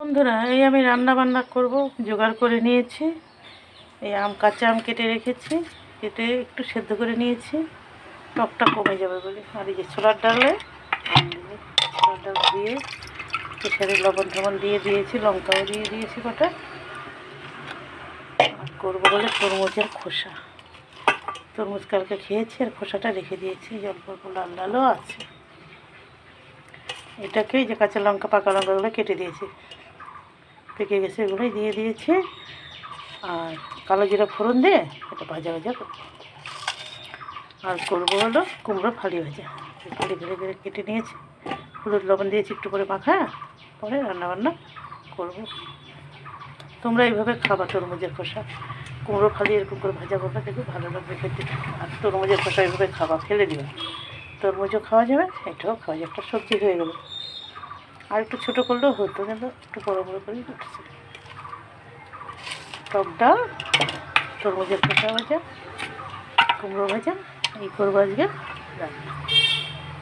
বন্ধুরা, এই আমি রান্না বান্না করব জোগাড় করে নিয়েছি। এই কাঁচা আম কেটে রেখেছি, কেটে একটু সেদ্ধ করে নিয়েছি টকটা কমে যাবে বলে। আর এই যে ছোলার ডালে আম দিয়ে, ছোলার ডাল দিয়ে প্রেসারে লবণ টবণ দিয়ে দিয়েছি, লঙ্কাও দিয়ে দিয়েছি কটা। আর করবো বলে তরমুজের খোসা, তরমুজ কালকে খেয়েছি আর খোসাটা রেখে দিয়েছি, অল্প অল্প লাল লালও আছে। এটাকে যে কাঁচা লঙ্কা পাকা লঙ্কাগুলো কেটে দিয়েছি, পেকে গেছে, এগুলোই দিয়ে দিয়েছি। আর কালো জিরা ফোড়ন দিয়ে এটা ভাজা ভাজা করবো। আর করবো হলো কুমড়ো ফালি ভাজা, ফালি ধরে ধরে কেটে নিয়েছি, হলুদ লবণ দিয়েছি একটু করে মাখা, পরে রান্নাবান্না করবো। তোমরা এইভাবে খাবা তরমুজের খোসা, কুমড়ো ফালি এরকম করে ভাজা করবা, দেখবে ভালো লাগবে খেতে। আর তরমুজের খোসা এইভাবে খাবা, ফেলে দিবা। তরমুজও খাওয়া যাবে, এটাও খাওয়া যাবে, একটা সবজি হয়ে গেল। আর একটু ছোটো করলেও হতো, কিন্তু একটু বড়ো বড়ো করেই উঠছে। টক ডাল, তরমুজের খোসা ভাজা, কুমড়ো ভাজা, এই করবো আজকে রান্না।